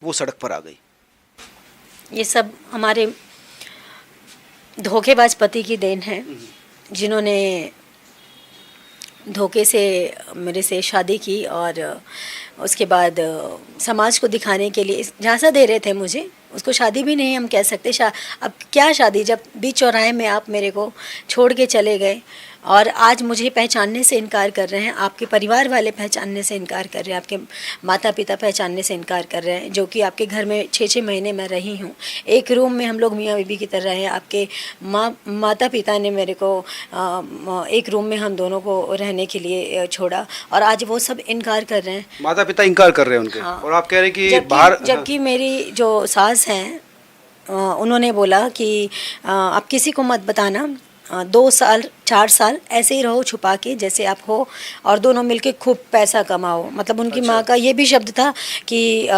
वो सड़क पर आ गई। ये सब हमारे धोखेबाज पति की देन है, जिन्होंने धोखे से मेरे से शादी की और उसके बाद समाज को दिखाने के लिए झांसा दे रहे थे मुझे। उसको शादी भी नहीं हम कह सकते। अब क्या शादी, जब बीच चौराहे में आप मेरे को छोड़ के चले गए और आज मुझे पहचानने से इनकार कर रहे हैं, आपके परिवार वाले पहचानने से इनकार कर रहे हैं, आपके माता पिता पहचानने से इनकार कर रहे हैं, जो कि आपके घर में 6-6 महीने मैं रही हूँ। एक रूम में हम लोग मियाँ बीबी की तरह हैं। आपके माता पिता ने मेरे को एक रूम में हम दोनों को रहने के लिए छोड़ा और आज वो सब इनकार कर रहे हैं। माता पिता इनकार कर रहे हैं उनके। हाँ। और आप कह रहे हैं कि बाहर, जबकि मेरी जो सास हैं उन्होंने बोला कि आप किसी को मत बताना, 2 साल 4 साल ऐसे ही रहो छुपा के जैसे आप हो और दोनों मिलके खूब पैसा कमाओ। मतलब उनकी माँ का ये भी शब्द था कि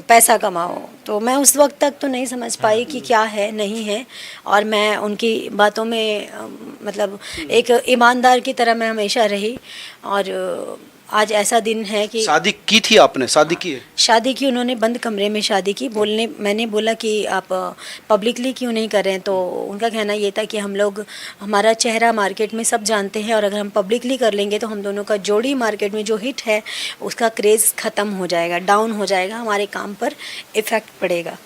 पैसा कमाओ। तो मैं उस वक्त तक तो नहीं समझ पाई कि क्या है नहीं है, और मैं उनकी बातों में मतलब एक ईमानदार की तरह मैं हमेशा रही। और आज ऐसा दिन है कि शादी की थी आपने? शादी की है? शादी की उन्होंने बंद कमरे में शादी की। मैंने बोला कि आप पब्लिकली क्यों नहीं कर रहे हैं, तो उनका कहना ये था कि हम लोग, हमारा चेहरा मार्केट में सब जानते हैं और अगर हम पब्लिकली कर लेंगे तो हम दोनों का जोड़ी मार्केट में जो हिट है उसका क्रेज़ ख़त्म हो जाएगा, डाउन हो जाएगा, हमारे काम पर इफ़ेक्ट पड़ेगा।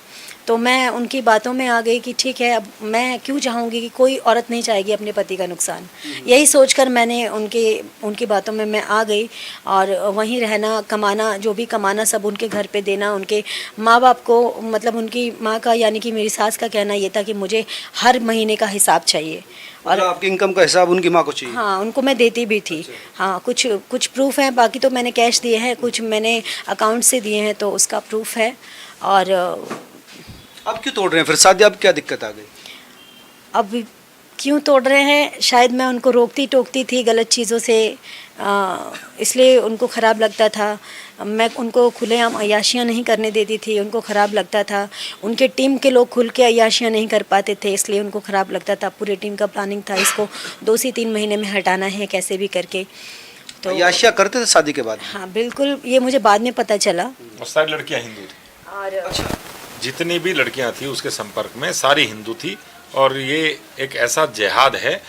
तो मैं उनकी बातों में आ गई कि ठीक है, अब मैं क्यों चाहूँगी कि कोई औरत नहीं चाहेगी अपने पति का नुकसान। यही सोचकर मैंने उनकी बातों में मैं आ गई और वहीं रहना, कमाना, जो भी कमाना सब उनके घर पे देना। उनके माँ बाप को, मतलब उनकी माँ का यानी कि मेरी सास का कहना ये था कि मुझे हर महीने का हिसाब चाहिए और आपकी इनकम का हिसाब उनकी माँ को चाहिए। हाँ, उनको मैं देती भी थी। हाँ, कुछ प्रूफ है, बाकी तो मैंने कैश दिए हैं, कुछ मैंने अकाउंट से दिए हैं, तो उसका प्रूफ है। और अब क्यों तोड़ रहे हैं फिर शादी? अब क्या दिक्कत आ गई? अब क्यों तोड़ रहे हैं, शायद मैं उनको रोकती टोकती थी गलत चीज़ों से, इसलिए उनको ख़राब लगता था। मैं उनको खुलेआम अय्याशियाँ नहीं करने देती थी, उनको ख़राब लगता था। उनके टीम के लोग खुल के अय्याशियाँ नहीं कर पाते थे, इसलिए उनको ख़राब लगता था। पूरे टीम का प्लानिंग था, इसको 2 से 3 महीने में हटाना है कैसे भी करके। तो अय्याशियाँ करते थे शादी के बाद? हाँ बिल्कुल, ये मुझे बाद में पता चला। और सारी लड़कियाँ हिंदू थी और अच्छा, जितनी भी लड़कियां थी उसके संपर्क में सारी हिंदू थी। और ये एक ऐसा जिहाद है,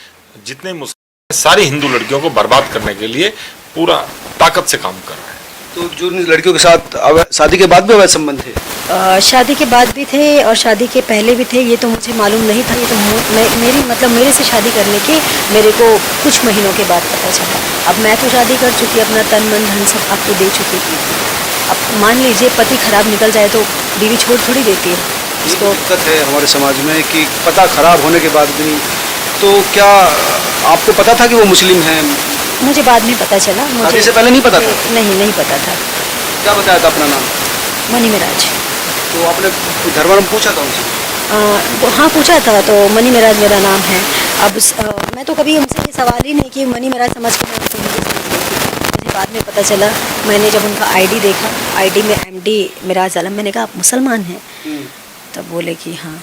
जितने मुस्लिम सारी हिंदू लड़कियों को बर्बाद करने के लिए पूरा ताकत से काम कर रहा है। तो जो लड़कियों के साथ शादी के बाद भी अवैध संबंध थे? शादी के बाद भी थे और शादी के पहले भी थे, ये तो मुझे मालूम नहीं था। ये तो मेरे से शादी करने के मेरे को कुछ महीनों के बाद पता चला। अब मैं तो शादी कर चुकी, अपना तन मन धन सब आपको दे चुकी थी। अब मान लीजिए पति खराब निकल जाए तो बीवी छोड़ थोड़ी देती है उसको। दिक्कत है हमारे समाज में कि पता खराब होने के बाद भी। तो क्या आपको पता था कि वो मुस्लिम हैं? मुझे बाद में पता चला। शादी से पहले नहीं पता था? नहीं पता था। क्या बताया था अपना नाम? मनी मिराज। तो आपने धर्म पूछा था उनसे? हाँ पूछा था, तो मनी मिराज मेरा नाम है। अब मैं तो कभी उनसे ये सवाल ही नहीं कि मनी मिराज समझ के मैं उनसे हिंदी समझ गई थी। मुझे बाद में पता चला, मैंने जब उनका आईडी देखा, आईडी में MD मिराज आलम, मैंने कहा आप मुसलमान हैं? तब बोले कि हाँ।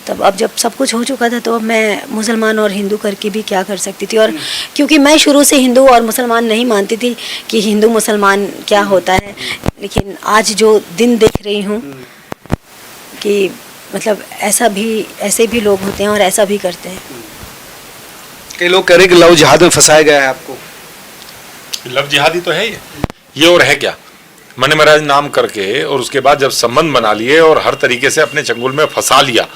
तब अब जब सब कुछ हो चुका था तो अब मैं मुसलमान और हिंदू करके भी क्या कर सकती थी। और क्योंकि मैं शुरू से हिंदू और मुसलमान नहीं मानती थी कि हिंदू मुसलमान क्या होता है, लेकिन आज जो दिन देख रही हूँ कि मतलब ऐसे भी लोग होते हैं और ऐसा भी करते हैं। कई लोग कह रहे हैं कि लव जिहाद में फंसाया गया है आपको। लव जिहादी तो है ये और है क्या? मनी मिराज नाम करके और उसके बाद जब संबंध बना लिए और हर तरीके से अपने चंगुल में फंसा लिया,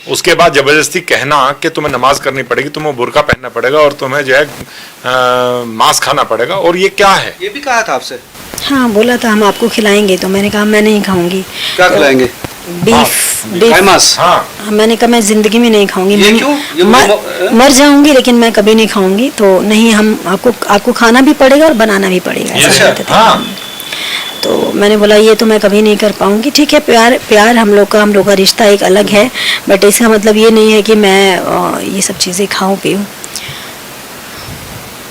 उसके बाद जबरदस्ती कहना कि तुम्हें नमाज करनी पड़ेगी, तुम्हें बुर्का पहनना पड़ेगा और तुम्हें जो है मांस खाना पड़ेगा, और ये क्या है? ये भी कहा था आपसे? हाँ बोला था हम आपको खिलाएंगे, तो मैंने कहा मैं नहीं खाऊंगी। क्या खिलाएंगे? बीफ। मांस? हाँ। मैंने कहा मैं जिंदगी में नहीं खाऊंगी। ये क्यों? मर जाऊंगी लेकिन मैं कभी नहीं खाऊंगी। तो नहीं, हम आपको खाना भी पड़ेगा और बनाना भी पड़ेगा, ऐसा कहते थे। हाँ। तो मैंने बोला ये तो मैं कभी नहीं कर पाऊंगी। ठीक है, प्यार हम लोग का रिश्ता एक अलग है, बट इसका मतलब ये नहीं है कि मैं ये सब चीज़ें खाऊं पीऊं।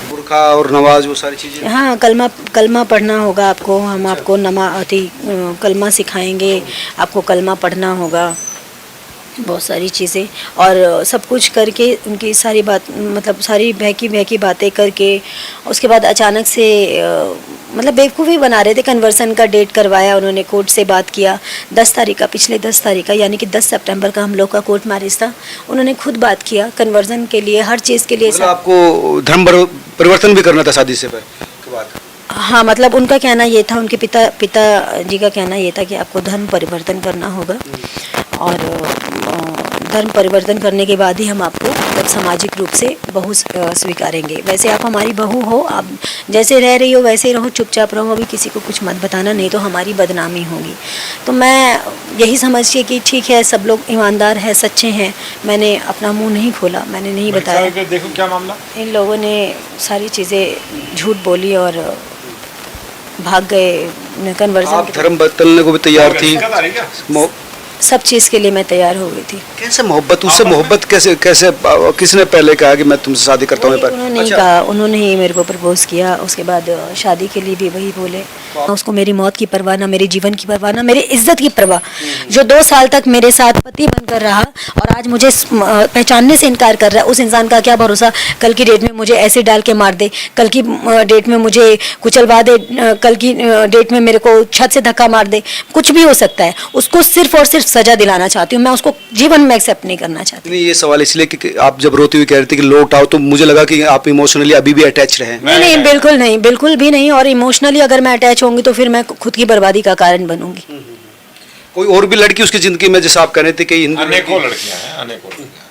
बुर्का और नमाज, वो सारी चीज़ें? हाँ, कलमा पढ़ना होगा आपको। हम आपको कलमा सिखाएंगे, आपको कलमा पढ़ना होगा, बहुत सारी चीज़ें। और सब कुछ करके उनकी सारी बात, मतलब सारी बहकी बातें करके उसके बाद अचानक से मतलब बेवकूफ़ी बना रहे थे। कन्वर्सन का डेट करवाया उन्होंने, कोर्ट से बात किया 10 तारीख का, पिछले 10 तारीख का, यानी कि 10 सितंबर का हम लोग का कोर्ट मैरिज था। उन्होंने खुद बात किया कन्वर्सन के लिए, हर चीज़ के लिए। मतलब आपको धर्म परिवर्तन भी करना था शादी से के बाद? हाँ, मतलब उनका कहना ये था, उनके पिताजी का कहना ये था कि आपको धर्म परिवर्तन करना होगा, और धर्म परिवर्तन करने के बाद ही हम आपको मतलब सामाजिक रूप से बहू स्वीकारेंगे। वैसे आप हमारी बहू हो, आप जैसे रह रही हो वैसे ही रहो, चुपचाप रहो, अभी किसी को कुछ मत बताना, नहीं तो हमारी बदनामी होगी। तो मैं यही समझती कि ठीक है, सब लोग ईमानदार हैं, सच्चे हैं, मैंने अपना मुंह नहीं खोला, मैंने नहीं बताया। देखो क्या मामला, इन लोगों ने सारी चीज़ें झूठ बोली और भाग गए कन्वर्जन। आप धर्म बदलने को भी तैयार थी? सब चीज़ के लिए मैं तैयार हो गई थी। कैसे मोहब्बत, उससे मोहब्बत कैसे कैसे किसने पहले कहा कि मैं तुमसे शादी करता हूँ? उन्होंने ही कहा, उन्होंने ही मेरे को प्रपोज किया। उसके बाद शादी के लिए भी वही बोले। उसको मेरी मौत की परवाह ना, मेरे जीवन की परवाह ना, मेरी इज्जत की परवाह। जो 2 साल तक मेरे साथ पति बनकर रहा और आज मुझे पहचानने से इनकार कर रहा है, उस इंसान का क्या भरोसा कल की डेट में मुझे ऐसे डाल के मार दे, कल की डेट में मुझे कुचलवा दे, कल की डेट में मेरे को छत से धक्का मार दे, कुछ भी हो सकता है। उसको सिर्फ और सिर्फ सजा दिलाना चाहती हूँ मैं, उसको जीवन में एक्सेप्ट नहीं करना चाहती। नहीं, ये सवाल इसलिए कि आप जब रोती हुई कह रही थी कि लौट आओ, तो मुझे लगा कि आप इमोशनली अभी भी अटैच रहे। नहीं नहीं, बिल्कुल नहीं, बिल्कुल भी नहीं। और इमोशनली अगर मैं अटैच होंगी तो फिर मैं खुद की बर्बादी का कारण बनूंगी। कोई और भी लड़की उसकी जिंदगी में, जैसे आप कह रहे थे कि अनेकों लड़कियां हैं, अनेकों लड़कियां।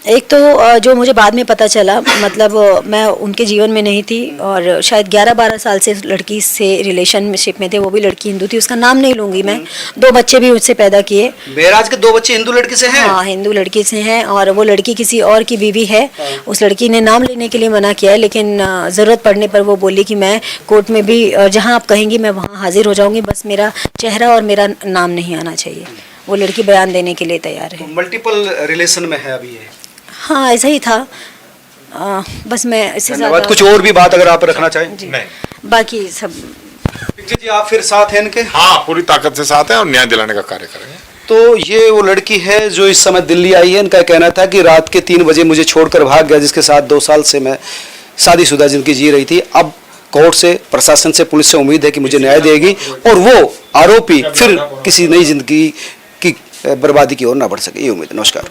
एक तो जो मुझे बाद में पता चला, मतलब मैं उनके जीवन में नहीं थी और शायद 11-12 साल से लड़की से रिलेशनशिप में थे। वो भी लड़की हिंदू थी, उसका नाम नहीं लूँगी मैं। 2 बच्चे भी उससे पैदा किए। मेराज के 2 बच्चे हिंदू लड़की से हैं? हाँ, हिंदू लड़की से हैं, और वो लड़की किसी और की बीवी है। उस लड़की ने नाम लेने के लिए मना किया है, लेकिन ज़रूरत पड़ने पर वो बोली कि मैं कोर्ट में भी जहाँ आप कहेंगी मैं वहाँ हाजिर हो जाऊँगी, बस मेरा चेहरा और मेरा नाम नहीं आना चाहिए। वो लड़की बयान देने के लिए तैयार है। मल्टीपल रिलेशन में है अभी ये? हाँ, ऐसा ही था। बस मैं इससे धन्यवाद। कुछ और भी बात अगर आप रखना चाहें? नहीं, बाकी सब। जी, आप फिर साथ हैं इनके? हाँ, पूरी ताकत से साथ हैं और न्याय दिलाने का कार्य करेंगे। तो ये वो लड़की है जो इस समय दिल्ली आई है। इनका कहना था कि रात के 3 बजे मुझे छोड़कर भाग गया, जिसके साथ 2 साल से मैं शादीशुदा जिंदगी जी रही थी। अब कोर्ट से, प्रशासन से, पुलिस से उम्मीद है कि मुझे न्याय देगी और वो आरोपी फिर किसी नई जिंदगी की बर्बादी की ओर ना बढ़ सके, ये उम्मीद। नमस्कार।